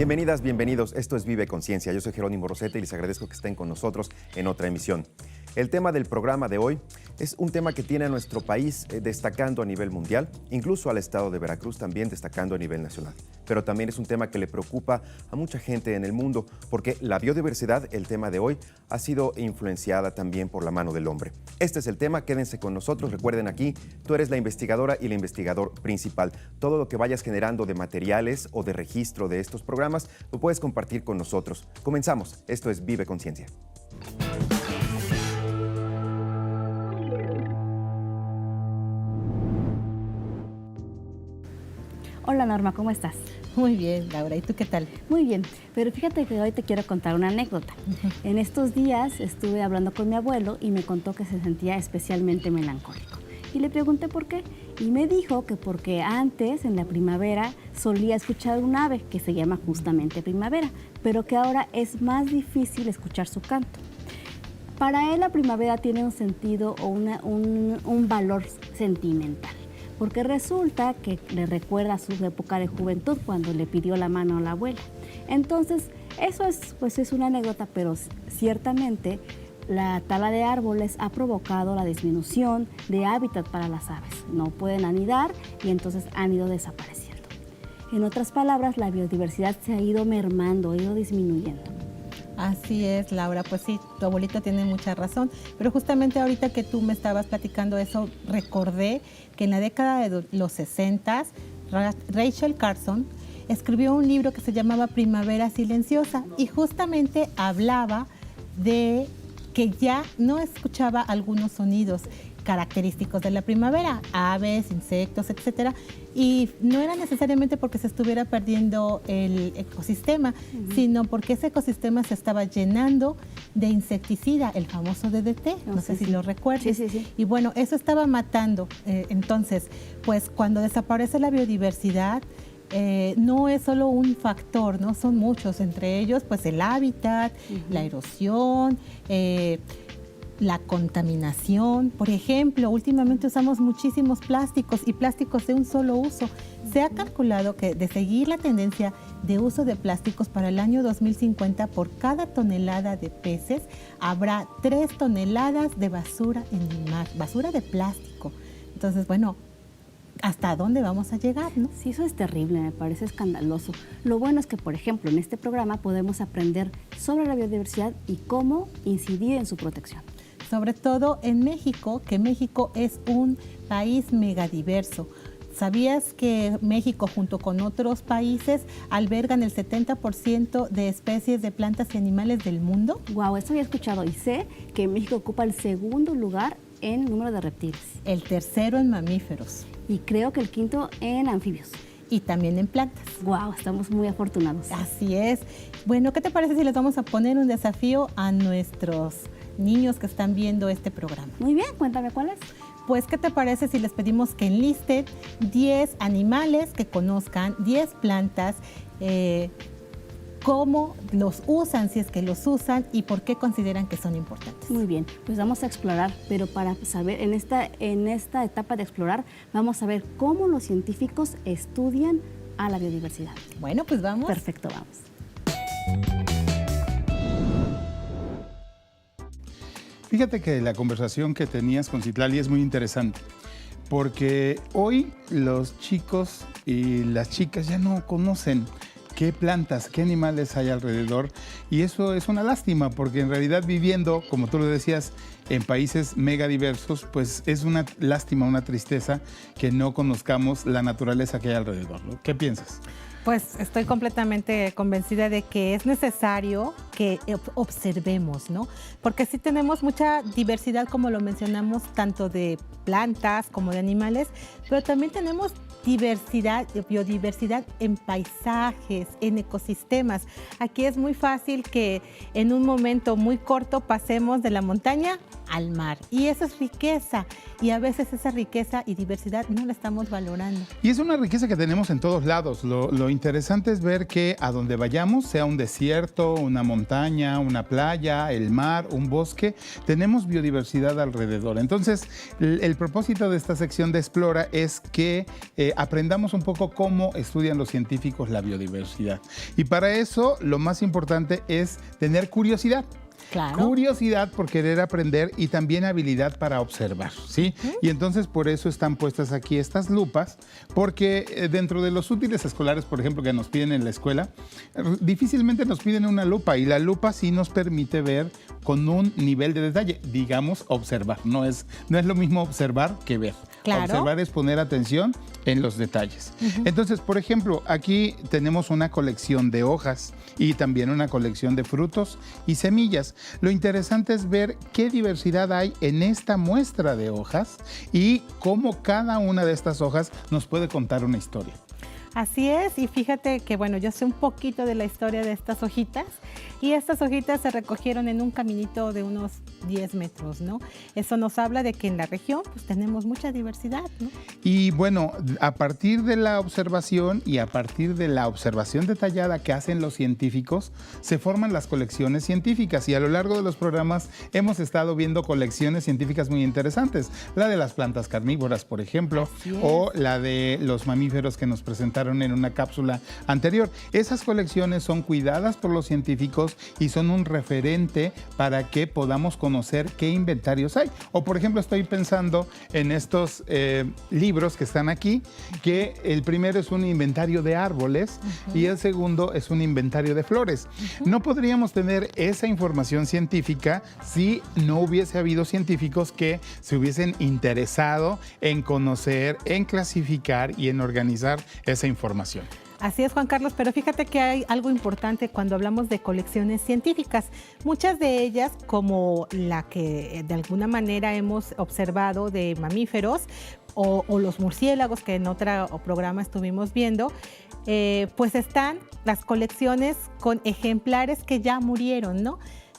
Bienvenidas, bienvenidos. Esto es Vive Conciencia. Yo soy Jerónimo Rosete y les agradezco que estén con nosotros en otra emisión. El tema del programa de hoy es un tema que tiene a nuestro país destacando a nivel mundial, incluso al estado de Veracruz también destacando a nivel nacional. Pero también es un tema que le preocupa a mucha gente en el mundo, porque la biodiversidad, el tema de hoy, ha sido influenciada también por la mano del hombre. Este es el tema, quédense con nosotros. Recuerden, aquí tú eres la investigadora y el investigador principal. Todo lo que vayas generando de materiales o de registro de estos programas lo puedes compartir con nosotros. Comenzamos. Esto es Vive Conciencia. Hola Norma, ¿cómo estás? Muy bien, Laura. ¿Y tú qué tal? Muy bien, pero fíjate que hoy te quiero contar una anécdota. En estos días estuve hablando con mi abuelo y me contó que se sentía especialmente melancólico. Y le pregunté por qué. Y me dijo que porque antes, en la primavera, solía escuchar un ave que se llama justamente primavera, pero que ahora es más difícil escuchar su canto. Para él la primavera tiene un sentido o un valor sentimental, porque resulta que le recuerda a su época de juventud cuando le pidió la mano a la abuela. Entonces, eso es una anécdota, pero ciertamente la tala de árboles ha provocado la disminución de hábitat para las aves. No pueden anidar y entonces han ido desapareciendo. En otras palabras, la biodiversidad se ha ido mermando, ha ido disminuyendo. Así es, Laura. Pues sí, tu abuelita tiene mucha razón. Pero justamente ahorita que tú me estabas platicando eso, recordé que en la década de los 60, Rachel Carson escribió un libro que se llamaba Primavera Silenciosa y justamente hablaba de que ya no escuchaba algunos sonidos característicos de la primavera, aves, insectos, etcétera, y no era necesariamente porque se estuviera perdiendo el ecosistema, sino porque ese ecosistema se estaba llenando de insecticida, el famoso DDT, no sé si lo recuerdas. Sí. Y bueno, eso estaba matando. Entonces, pues cuando desaparece la biodiversidad, no es solo un factor, ¿no? Son muchos, entre ellos pues el hábitat, la erosión, la contaminación. Por ejemplo, últimamente usamos muchísimos plásticos y plásticos de un solo uso. Se ha calculado que de seguir la tendencia de uso de plásticos para el año 2050, por cada tonelada de peces habrá 3 toneladas de basura en el mar, basura de plástico. Entonces, bueno, ¿hasta dónde vamos a llegar, no? Sí, eso es terrible, me parece escandaloso. Lo bueno es que, por ejemplo, en este programa podemos aprender sobre la biodiversidad y cómo incidir en su protección. Sobre todo en México, que México es un país megadiverso. ¿Sabías que México, junto con otros países, albergan el 70% de especies de plantas y animales del mundo? Wow, eso había escuchado y sé que México ocupa el segundo lugar en número de reptiles. El tercero en mamíferos. Y creo que el quinto en anfibios. Y también en plantas. Wow, estamos muy afortunados. Así es. Bueno, ¿qué te parece si les vamos a poner un desafío a nuestros niños que están viendo este programa? Muy bien, cuéntame cuál es. Pues, ¿qué te parece si les pedimos que enlisten 10 animales que conozcan, 10 plantas, cómo los usan, si es que los usan y por qué consideran que son importantes? Muy bien, pues vamos a explorar, pero para saber, en esta etapa de explorar, vamos a ver cómo los científicos estudian a la biodiversidad. Bueno, pues vamos. Perfecto, vamos. Fíjate que la conversación que tenías con Citlali es muy interesante, porque hoy los chicos y las chicas ya no conocen qué plantas, qué animales hay alrededor, y eso es una lástima, porque en realidad viviendo, como tú lo decías, en países megadiversos, pues es una lástima, una tristeza que no conozcamos la naturaleza que hay alrededor, ¿no? ¿Qué piensas? Pues estoy completamente convencida de que es necesario que observemos, ¿no? Porque sí tenemos mucha diversidad, como lo mencionamos, tanto de plantas como de animales, pero también tenemos biodiversidad en paisajes, en ecosistemas. Aquí es muy fácil que en un momento muy corto pasemos de la montaña al mar. Y eso es riqueza. Y a veces esa riqueza y diversidad no la estamos valorando. Y es una riqueza que tenemos en todos lados. Lo interesante es ver que a donde vayamos, sea un desierto, una montaña, montaña, una playa, el mar, un bosque, tenemos biodiversidad alrededor. Entonces, el propósito de esta sección de Explora es que aprendamos un poco cómo estudian los científicos la biodiversidad. Y para eso, lo más importante es tener curiosidad. Claro. Curiosidad por querer aprender y también habilidad para observar, ¿sí? Y entonces por eso están puestas aquí estas lupas, porque dentro de los útiles escolares, por ejemplo, que nos piden en la escuela, difícilmente nos piden una lupa, y la lupa sí nos permite ver con un nivel de detalle, digamos, observar. No es lo mismo observar que ver. Claro. Observar es poner atención en los detalles. Entonces, por ejemplo, aquí tenemos una colección de hojas y también una colección de frutos y semillas. Lo interesante es ver qué diversidad hay en esta muestra de hojas y cómo cada una de estas hojas nos puede contar una historia. Así es, y fíjate que bueno, yo sé un poquito de la historia de estas hojitas, y estas hojitas se recogieron en un caminito de unos 10 metros, ¿no? Eso nos habla de que en la región pues tenemos mucha diversidad, ¿no? Y bueno, a partir de la observación y a partir de la observación detallada que hacen los científicos, se forman las colecciones científicas, y a lo largo de los programas hemos estado viendo colecciones científicas muy interesantes, la de las plantas carnívoras, por ejemplo, o la de los mamíferos que nos presentaron en una cápsula anterior. Esas colecciones son cuidadas por los científicos y son un referente para que podamos conocer qué inventarios hay. O por ejemplo, estoy pensando en estos libros que están aquí, que el primero es un inventario de árboles y el segundo es un inventario de flores. No podríamos tener esa información científica si no hubiese habido científicos que se hubiesen interesado en conocer, en clasificar y en organizar esa información. Así es, Juan Carlos, pero fíjate que hay algo importante cuando hablamos de colecciones científicas. Muchas de ellas, como la que de alguna manera hemos observado de mamíferos o los murciélagos que en otro programa estuvimos viendo, pues están las colecciones con ejemplares que ya murieron, ¿no?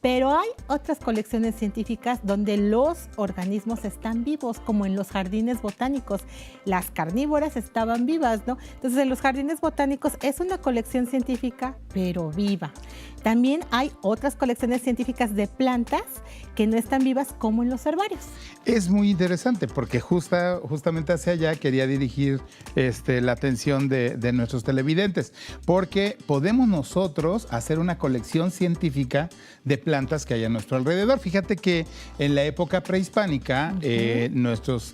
Pero hay otras colecciones científicas donde los organismos están vivos, como en los jardines botánicos. Las carnívoras estaban vivas, ¿no? Entonces, en los jardines botánicos es una colección científica, pero viva. También hay otras colecciones científicas de plantas que no están vivas, como en los herbarios. Es muy interesante porque justamente hacia allá quería dirigir la atención de nuestros televidentes, porque podemos nosotros hacer una colección científica de plantas que hay a nuestro alrededor. Fíjate que en la época prehispánica, nuestros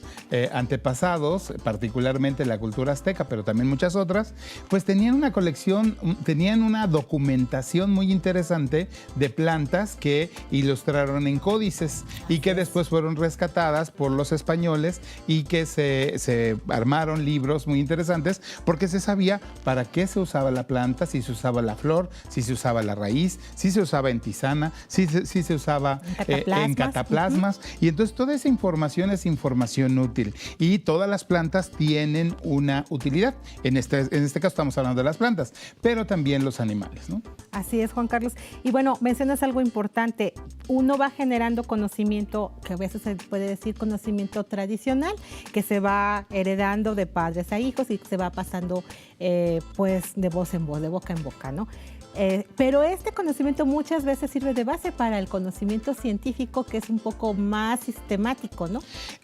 antepasados, particularmente la cultura azteca, pero también muchas otras, pues tenían una colección, tenían una documentación muy interesante de plantas que ilustraron en códices y que después fueron rescatadas por los españoles y que se armaron libros muy interesantes porque se sabía para qué se usaba la planta, si se usaba la flor, si se usaba la raíz, si se usaba en tisana, si se usaba en cataplasmas. Y entonces toda esa información es información útil y todas las plantas tienen una utilidad. En este caso estamos hablando de las plantas, pero también los animales, ¿no? Así es, Juan Carlos. Y bueno, mencionas algo importante. Uno va generando conocimiento, que a veces se puede decir conocimiento tradicional, que se va heredando de padres a hijos y se va pasando pues de voz en voz, de boca en boca, ¿no? Pero este conocimiento muchas veces sirve de base para el conocimiento científico, que es un poco más sistemático, ¿no?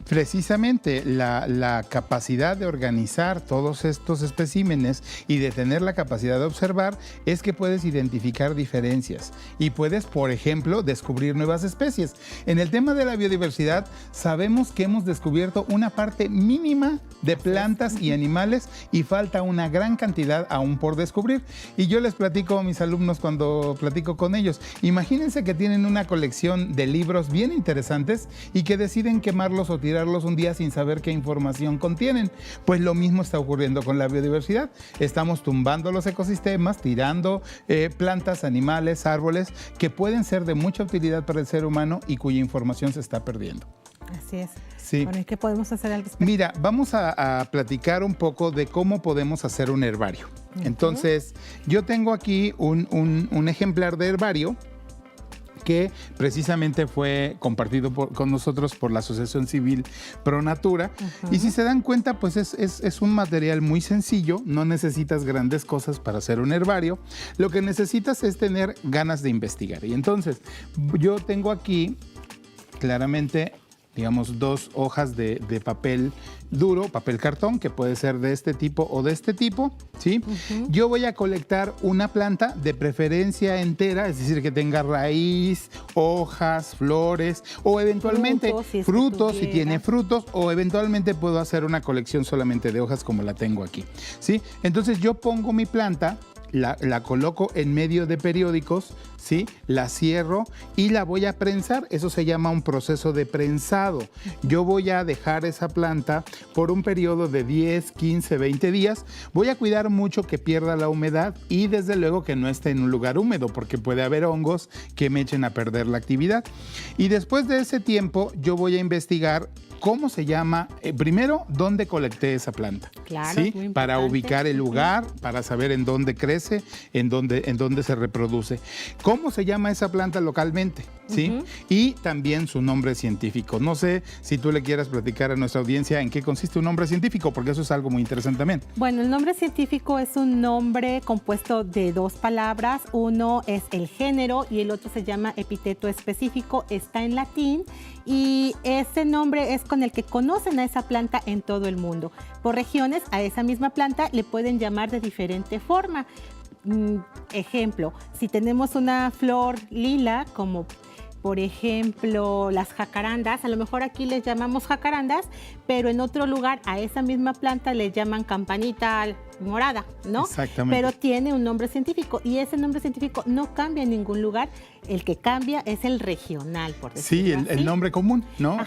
Precisamente la capacidad de organizar todos estos especímenes y de tener la capacidad de observar es que puedes identificar diferencias y puedes, por ejemplo, descubrir nuevas especies. En el tema de la biodiversidad, sabemos que hemos descubierto una parte mínima de plantas y animales y falta una gran cantidad aún por descubrir. Y yo les platico a mis alumnos cuando platico con ellos, imagínense que tienen una colección de libros bien interesantes y que deciden quemarlos o tirarlos un día sin saber qué información contienen. Pues lo mismo está ocurriendo con la biodiversidad. Estamos tumbando los ecosistemas, tirando plantas, animales, árboles que pueden ser de mucha utilidad para el ser humano y cuya información se está perdiendo. Así es. Sí. Bueno, ¿y qué podemos hacer al respecto? Mira, vamos a platicar un poco de cómo podemos hacer un herbario. Entonces, yo tengo aquí un ejemplar de herbario que precisamente fue compartido con nosotros por la Asociación Civil Pro Natura. Y si se dan cuenta, pues es un material muy sencillo, no necesitas grandes cosas para hacer un herbario. Lo que necesitas es tener ganas de investigar. Y entonces, yo tengo aquí claramente, digamos, 2 hojas de papel duro, papel cartón, que puede ser de este tipo o de este tipo, ¿sí? Yo voy a colectar una planta, de preferencia entera, es decir, que tenga raíz, hojas, flores, o eventualmente frutos, si tiene frutos, o eventualmente puedo hacer una colección solamente de hojas como la tengo aquí, ¿sí? Entonces yo pongo mi planta, la coloco en medio de periódicos, ¿sí? La cierro y la voy a prensar. Eso se llama un proceso de prensado. Yo voy a dejar esa planta por un periodo de 10, 15, 20 días. Voy a cuidar mucho que pierda la humedad y desde luego que no esté en un lugar húmedo, porque puede haber hongos que me echen a perder la actividad. Y después de ese tiempo yo voy a investigar cómo se llama, primero, dónde colecté esa planta. Claro, ¿sí? Para ubicar el lugar, para saber en dónde crece, en dónde se reproduce. ¿Cómo se llama esa planta localmente? ¿Sí? Y también su nombre científico. No sé si tú le quieras platicar a nuestra audiencia en qué consiste un nombre científico, porque eso es algo muy interesante también. Bueno, el nombre científico es un nombre compuesto de 2 palabras. Uno es el género y el otro se llama epíteto específico. Está en latín y ese nombre es con el que conocen a esa planta en todo el mundo. Por regiones, a esa misma planta le pueden llamar de diferente forma. Ejemplo, si tenemos una flor lila, como por ejemplo las jacarandas, a lo mejor aquí les llamamos jacarandas, pero en otro lugar a esa misma planta le llaman campanita morada, ¿no? Exactamente. Pero tiene un nombre científico y ese nombre científico no cambia en ningún lugar. El que cambia es el regional, por decirlo Sí, el nombre común, ¿no?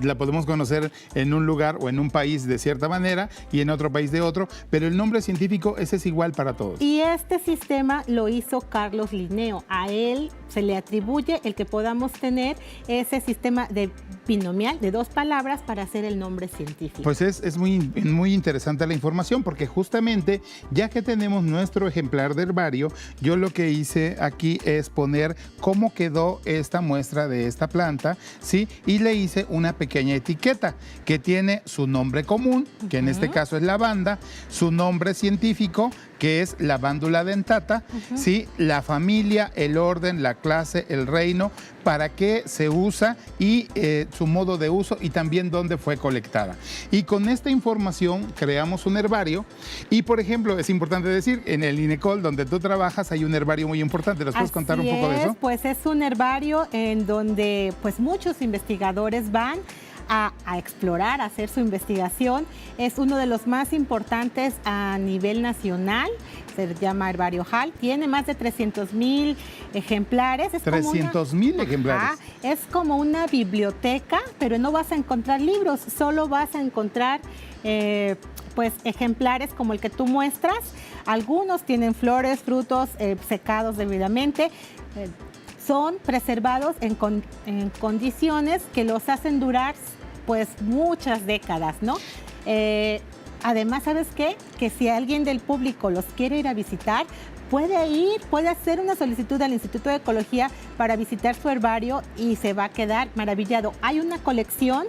La podemos conocer en un lugar o en un país de cierta manera y en otro país de otro, pero el nombre científico ese es igual para todos. Y este sistema lo hizo Carlos Linneo. A él se le atribuye el que podamos tener ese sistema de binomial de 2 palabras para hacer el nombre científico. Pues es muy interesante la información, porque justamente ya que tenemos nuestro ejemplar de herbario, yo lo que hice aquí es poner cómo quedó esta muestra de esta planta, ¿sí? Y le hice una pequeña etiqueta que tiene su nombre común, que en este caso es lavanda, su nombre científico, que es Lavandula dentata, ¿sí? La familia, el orden, la clase, el reino, para qué se usa y su modo de uso y también dónde fue colectada. Y con esta información creamos un herbario y, por ejemplo, es importante decir, en el INECOL, donde tú trabajas, hay un herbario muy importante. ¿Nos puedes contar un poco de eso? Pues es un herbario en donde pues muchos investigadores van a explorar, a hacer su investigación. Es uno de los más importantes a nivel nacional, se llama Herbario Hall, tiene más de 300,000 ejemplares. 300,000 ejemplares. Es como una biblioteca, pero no vas a encontrar libros, solo vas a encontrar pues ejemplares como el que tú muestras. Algunos tienen flores, frutos secados debidamente. Son preservados en condiciones que los hacen durar pues muchas décadas, ¿no? Además, ¿sabes qué? Que si alguien del público los quiere ir a visitar, puede hacer una solicitud al Instituto de Ecología para visitar su herbario y se va a quedar maravillado. Hay una colección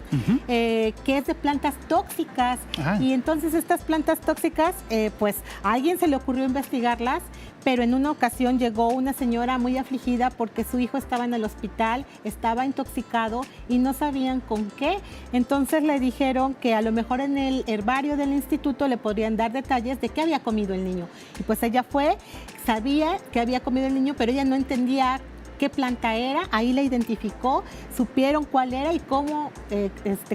que es de plantas tóxicas y entonces estas plantas tóxicas, pues a alguien se le ocurrió investigarlas, pero en una ocasión llegó una señora muy afligida porque su hijo estaba en el hospital, estaba intoxicado y no sabían con qué. Entonces le dijeron que a lo mejor en el herbario del instituto le podrían dar detalles de qué había comido el niño. Y pues ella sabía que había comido el niño, pero ella no entendía qué planta era, ahí la identificó, supieron cuál era y cómo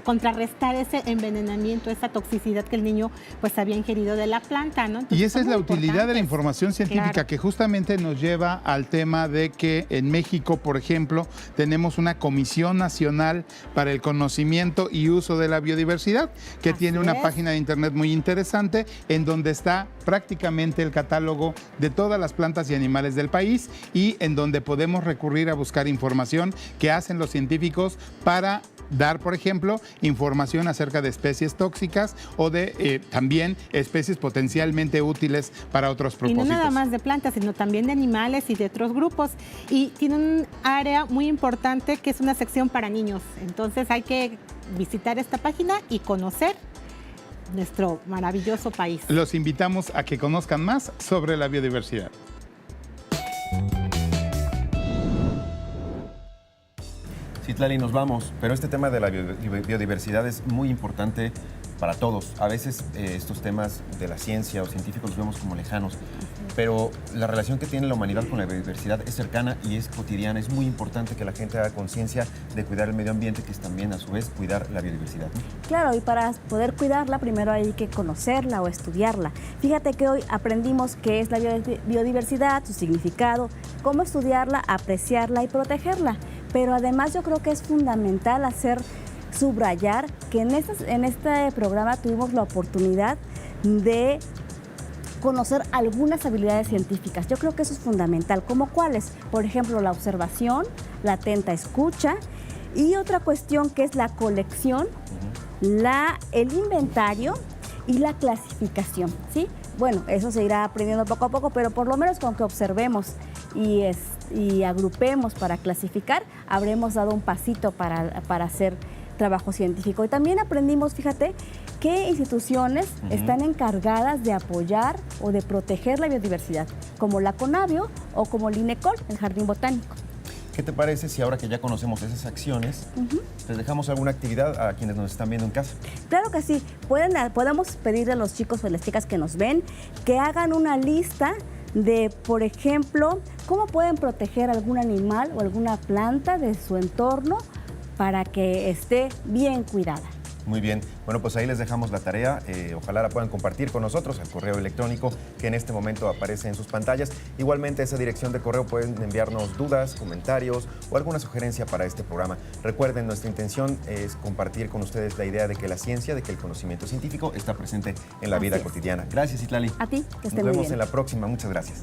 contrarrestar ese envenenamiento, esa toxicidad que el niño pues había ingerido de la planta, ¿no? Entonces, y esa es la utilidad de la información científica, que justamente nos lleva al tema de que en México, por ejemplo, tenemos una Comisión Nacional para el Conocimiento y Uso de la Biodiversidad, que tiene una página de internet muy interesante en donde está prácticamente el catálogo de todas las plantas y animales del país y en donde podemos recurrir a buscar información que hacen los científicos para dar, por ejemplo, información acerca de especies tóxicas o de también especies potencialmente útiles para otros Y propósitos. no nada más de plantas, sino también de animales y de otros grupos. Y tiene un área muy importante que es una sección para niños. Entonces hay que visitar esta página y conocer nuestro maravilloso país. Los invitamos a que conozcan más sobre la biodiversidad. Citlali, nos vamos, pero este tema de la biodiversidad es muy importante para todos. A veces estos temas de la ciencia o científicos los vemos como lejanos, pero la relación que tiene la humanidad con la biodiversidad es cercana y es cotidiana. Es muy importante que la gente haga conciencia de cuidar el medio ambiente, que es también a su vez cuidar la biodiversidad, ¿no? Claro, y para poder cuidarla, primero hay que conocerla o estudiarla. Fíjate que hoy aprendimos qué es la biodiversidad, su significado, cómo estudiarla, apreciarla y protegerla. Pero además yo creo que es fundamental subrayar que en este programa tuvimos la oportunidad de conocer algunas habilidades científicas. Yo creo que eso es fundamental. ¿Cómo cuáles? Por ejemplo, la observación, la atenta escucha y otra cuestión que es la colección, el inventario y la clasificación, ¿sí? Bueno, eso se irá aprendiendo poco a poco, pero por lo menos con que observemos y agrupemos para clasificar, habremos dado un pasito para hacer trabajo científico. Y también aprendimos, fíjate, qué instituciones están encargadas de apoyar o de proteger la biodiversidad, como la Conavio o como el INECOL, el Jardín Botánico. ¿Qué te parece si ahora que ya conocemos esas acciones, les dejamos alguna actividad a quienes nos están viendo en casa? Claro que sí. Podemos pedirle a los chicos o a las chicas que nos ven que hagan una lista de, por ejemplo, cómo pueden proteger algún animal o alguna planta de su entorno para que esté bien cuidada. Muy bien. Bueno, pues ahí les dejamos la tarea. Ojalá la puedan compartir con nosotros al correo electrónico que en este momento aparece en sus pantallas. Igualmente, a esa dirección de correo pueden enviarnos dudas, comentarios o alguna sugerencia para este programa. Recuerden, nuestra intención es compartir con ustedes la idea de que la ciencia, de que el conocimiento científico está presente en la vida cotidiana. Gracias, Citlali. A ti, que esté Nos muy vemos bien. en la próxima. Muchas gracias.